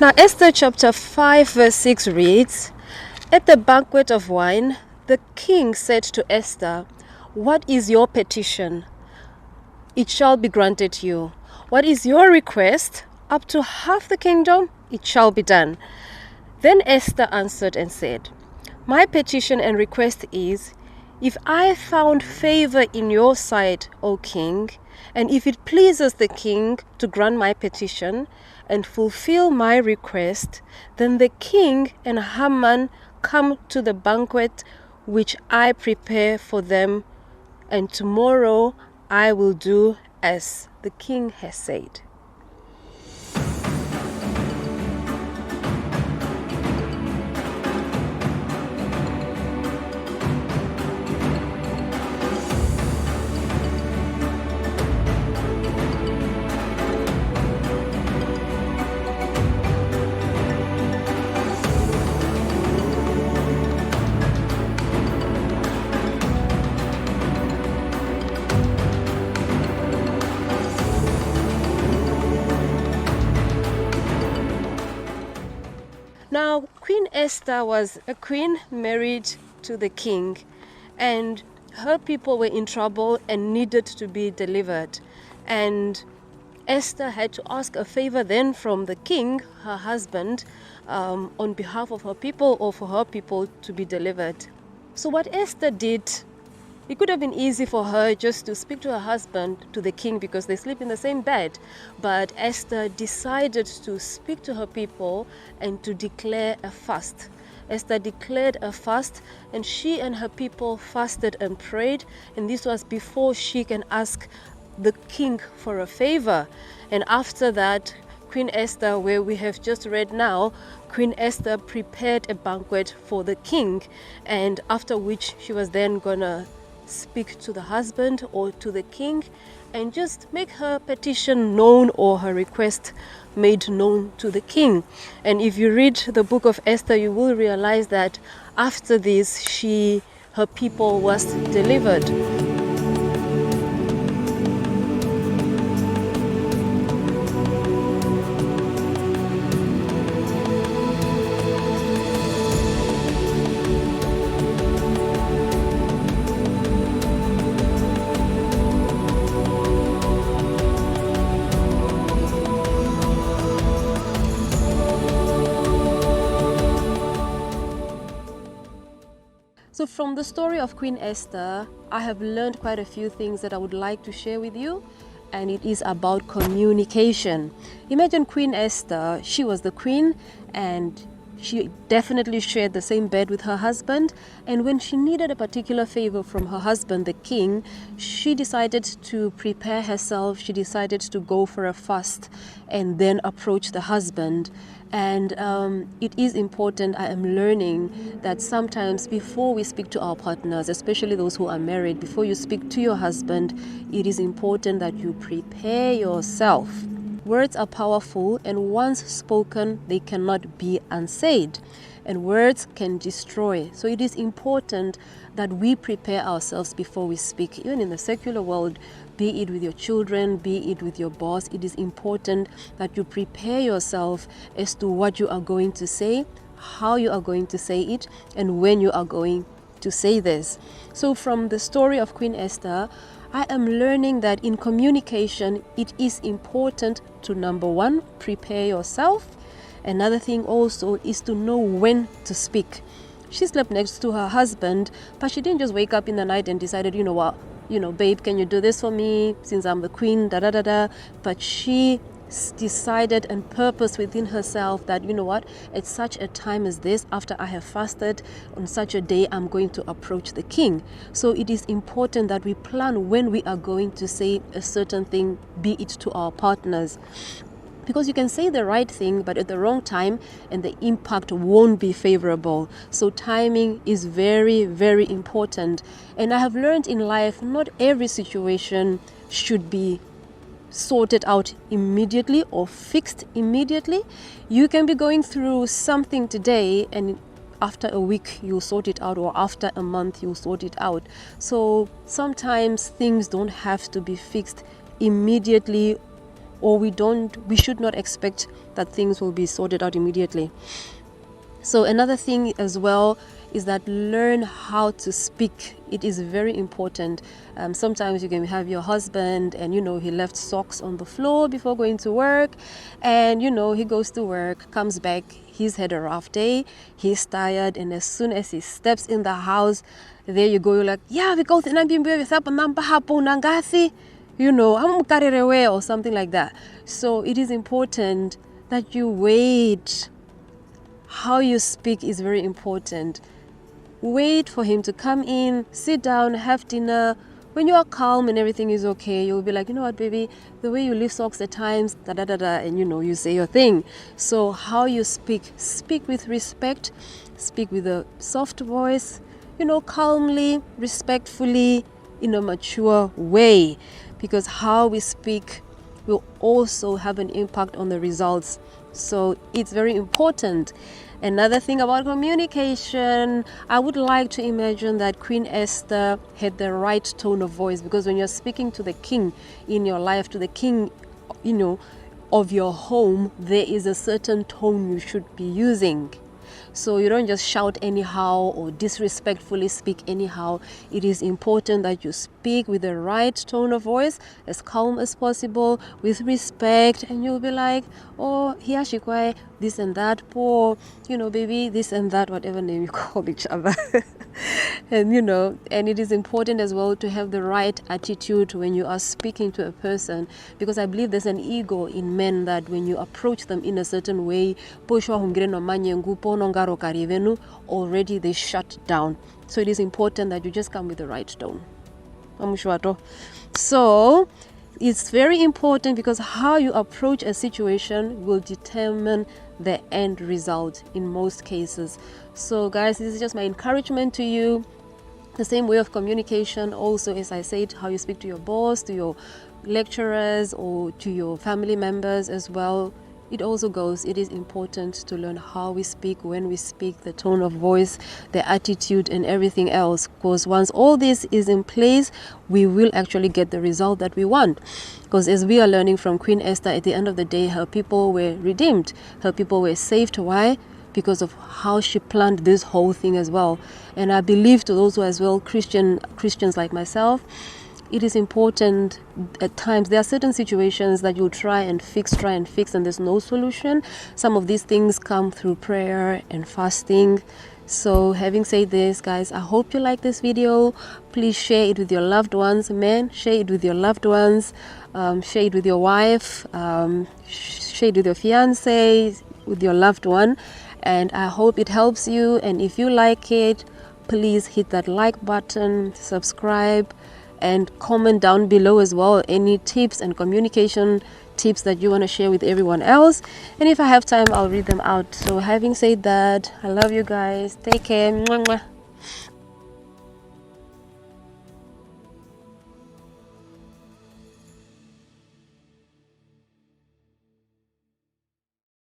Now, Esther chapter 5 verse 6 reads, "At the banquet of wine, the king said to Esther, 'What is your petition? It shall be granted you. What is your request? Up to half the kingdom, it shall be done.' Then Esther answered and said, 'My petition and request is, if I found favor in your sight, O king, and if it pleases the king to grant my petition and fulfill my request, then the king and Haman come to the banquet which I prepare for them, and tomorrow I will do as the king has said.'" Now, Queen Esther was a queen married to the king, and her people were in trouble and needed to be delivered. And Esther had to ask a favor then from the king, her husband, on behalf of her people or for her people to be delivered. So what Esther did, it could have been easy for her just to speak to her husband, to the king, because they sleep in the same bed. But Esther decided to speak to her people and to declare a fast. Esther declared a fast, and she and her people fasted and prayed. And this was before she can ask the king for a favor. And after that, Queen Esther, where we have just read now, Queen Esther prepared a banquet for the king, and after which she was then gonna speak to the husband or to the king and just make her petition known or her request made known to the king. And if you read the book of Esther, you will realize that after this, her people was delivered. So from the story of Queen Esther, I have learned quite a few things that I would like to share with you, and it is about communication. Imagine Queen Esther, she was the queen, and she definitely shared the same bed with her husband, and when she needed a particular favor from her husband, the king, she decided to prepare herself. She decided to go for a fast and then approach the husband. And it is important, I am learning, that sometimes before we speak to our partners, especially those who are married, before you speak to your husband, it is important that you prepare yourself. Words are powerful, and once spoken, they cannot be unsaid. And words can destroy. So it is important that we prepare ourselves before we speak. Even in the secular world, be it with your children, be it with your boss, it is important that you prepare yourself as to what you are going to say, how you are going to say it, and when you are going to say this. So from the story of Queen Esther, I am learning that in communication, it is important to, number one, prepare yourself. Another thing also is to know when to speak. She slept next to her husband, but she didn't just wake up in the night and decided, you know what, babe, can you do this for me since I'm the queen, But she decided and purposed within herself that, you know what, at such a time as this, after I have fasted, on such a day, I'm going to approach the king. So it is important that we plan when we are going to say a certain thing, be it to our partners. Because you can say the right thing, but at the wrong time, and the impact won't be favorable. So timing is very, very important. And I have learned in life, not every situation should be sorted out immediately or fixed immediately. You can be going through something today, and after a week you'll sort it out, or after a month you'll sort it out. So sometimes things don't have to be fixed immediately or we should not expect that things will be sorted out immediately. So another thing as well is that learn how to speak. It is very important. Sometimes you can have your husband and he left socks on the floor before going to work, and he goes to work, comes back, he's had a rough day, he's tired, and as soon as he steps in the house, there you go, you're like, yeah, because I'm away or something like that. So it is important that you wait. How you speak is very important. Wait for him to come in, sit down, have dinner. When you are calm and everything is okay, you'll be like, you know what, baby, the way you leave socks at times, and you say your thing. So how you speak with respect, speak with a soft voice, calmly, respectfully, in a mature way, because how we speak will also have an impact on the results. So it's very important. Another thing about communication, I would like to imagine that Queen Esther had the right tone of voice, because when you're speaking to the king in your life, to the king, of your home, there is a certain tone you should be using. So you don't just shout anyhow or disrespectfully speak anyhow. It is important that you speak with the right tone of voice, as calm as possible, with respect, and you'll be like, oh, here she quite this and that, poor, baby, this and that, whatever name you call each other. And and it is important as well to have the right attitude when you are speaking to a person, because I believe there's an ego in men that when you approach them in a certain way, already they shut down. So it is important that you just come with the right tone. So it's very important, because how you approach a situation will determine the end result in most cases. So guys, this is just my encouragement to you. The same way of communication also, as I said, how you speak to your boss, to your lecturers, or to your family members as well. It also goes, it is important to learn how we speak, when we speak, the tone of voice, the attitude, and everything else. Because once all this is in place, we will actually get the result that we want. Because as we are learning from Queen Esther, at the end of the day, her people were redeemed. Her people were saved. Why? Because of how she planned this whole thing as well. And I believe to those who are as well Christians like myself, it is important at times. There are certain situations that you try and fix, and there's no solution. Some of these things come through prayer and fasting. So having said this, guys, I hope you like this video. Please share it with your loved ones. Men, share it with your loved ones. Share it with your wife. Share it with your fiance, with your loved one. And I hope it helps you. And if you like it, please hit that like button, subscribe, and comment down below as well any tips and communication tips that you want to share with everyone else. And if I have time, I'll read them out. So having said that, I love you guys. Take care. Mwah, mwah.